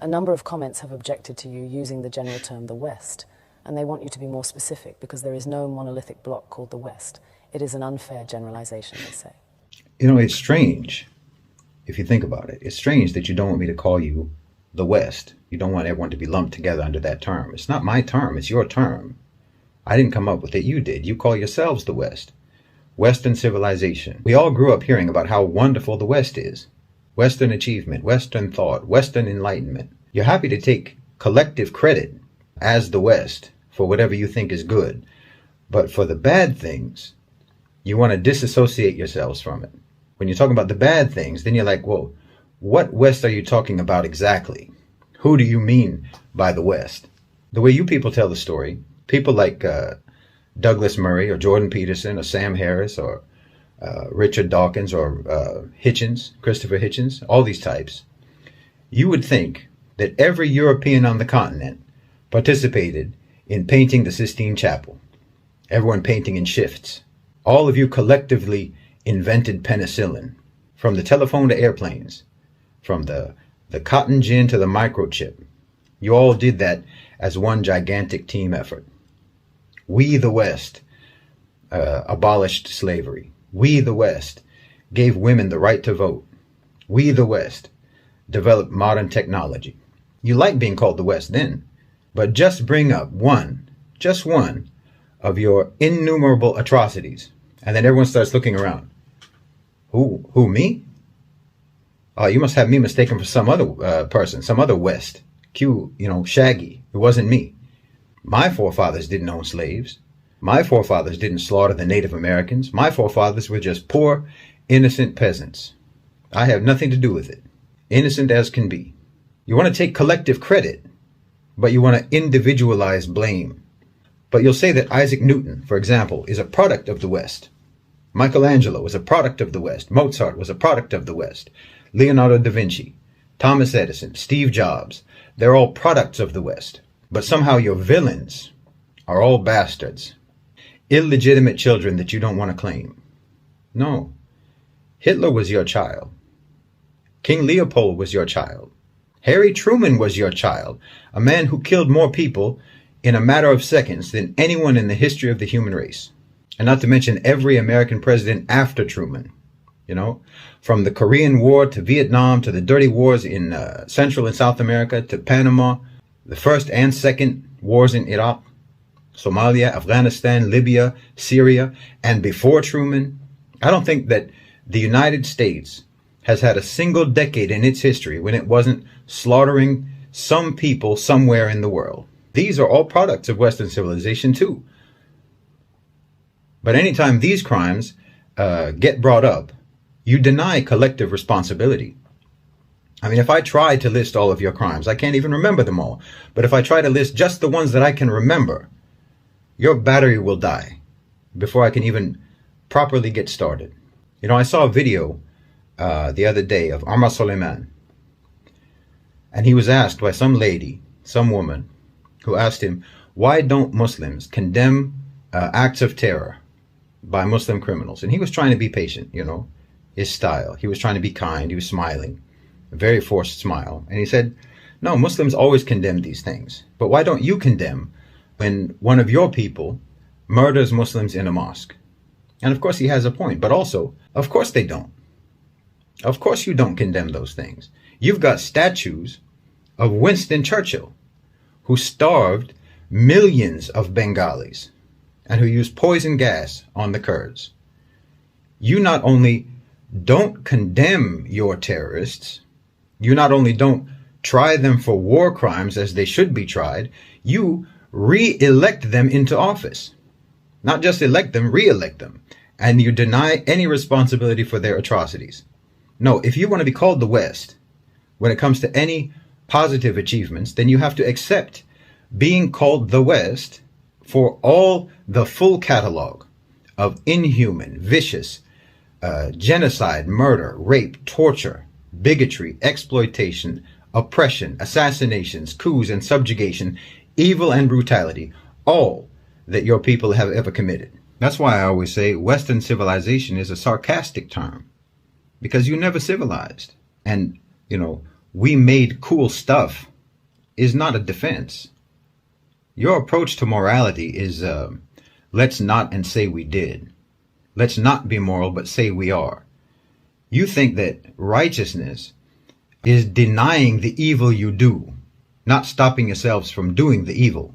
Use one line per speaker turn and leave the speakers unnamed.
A number of comments have objected to you using the general term the West, and they want you to be more specific because there is no monolithic bloc called the West. It is an unfair generalization, they say.
You know, it's strange if you think about it. It's strange that you don't want me to call you the West. You don't want everyone to be lumped together under that term. It's not my term, it's your term. I didn't come up with it, you did. You call yourselves the West. Western civilization. We all grew up hearing about how wonderful the West is. Western achievement, Western thought, Western enlightenment. You're happy to take collective credit as the West for whatever you think is good. But for the bad things, you want to disassociate yourselves from it. When you're talking about the bad things, then you're like, well, what West are you talking about exactly? Who do you mean by the West? The way you people tell the story, people like Douglas Murray or Jordan Peterson or Sam Harris or Richard Dawkins or Hitchens, Christopher Hitchens, all these types, you would think that every European on the continent participated in painting the Sistine Chapel. Everyone painting in shifts. All of you collectively invented penicillin. From the telephone to airplanes. From the cotton gin to the microchip. You all did that as one gigantic team effort. We, the West, abolished slavery. We, the West, gave women the right to vote. We, the West, developed modern technology. You like being called the West then, but just bring up just one of your innumerable atrocities, and then everyone starts looking around. Who, me? Oh, you must have me mistaken for some other person, some other West. Shaggy. It wasn't me. My forefathers didn't own slaves. My forefathers didn't slaughter the Native Americans. My forefathers were just poor, innocent peasants. I have nothing to do with it. Innocent as can be. You want to take collective credit, but you want to individualize blame. But you'll say that Isaac Newton, for example, is a product of the West. Michelangelo was a product of the West. Mozart was a product of the West. Leonardo da Vinci, Thomas Edison, Steve Jobs, they're all products of the West. But somehow your villains are all bastards. Illegitimate children that you don't want to claim. No. Hitler was your child. King Leopold was your child. Harry Truman was your child. A man who killed more people in a matter of seconds than anyone in the history of the human race. And not to mention every American president after Truman. From the Korean War to Vietnam to the dirty wars in Central and South America to Panama, the first and second wars in Iraq, Somalia, Afghanistan, Libya, Syria, and before Truman. I don't think that the United States has had a single decade in its history when it wasn't slaughtering some people somewhere in the world. These are all products of Western civilization too. But anytime these crimes get brought up, you deny collective responsibility. I mean, if I try to list all of your crimes, I can't even remember them all. But if I try to list just the ones that I can remember, your battery will die before I can even properly get started. I saw a video the other day of Amr Suleiman. And he was asked by some lady, some woman, who asked him, why don't Muslims condemn acts of terror by Muslim criminals? And he was trying to be patient, his style. He was trying to be kind. He was smiling, a very forced smile. And he said, no, Muslims always condemn these things. But why don't you condemn when one of your people murders Muslims in a mosque? And of course he has a point, but also, of course they don't. Of course you don't condemn those things. You've got statues of Winston Churchill, who starved millions of Bengalis and who used poison gas on the Kurds. You not only don't condemn your terrorists, you not only don't try them for war crimes as they should be tried, you re-elect them into office. Not just elect them, re-elect them. And you deny any responsibility for their atrocities. No, if you want to be called the West, when it comes to any positive achievements, then you have to accept being called the West for all the full catalog of inhuman, vicious, genocide, murder, rape, torture, bigotry, exploitation, oppression, assassinations, coups and subjugation, evil and brutality, all that your people have ever committed. That's why I always say Western civilization is a sarcastic term, because you never civilized. And, we made cool stuff is not a defense. Your approach to morality is let's not and say we did. Let's not be moral, but say we are. You think that righteousness is denying the evil you do, not stopping yourselves from doing the evil.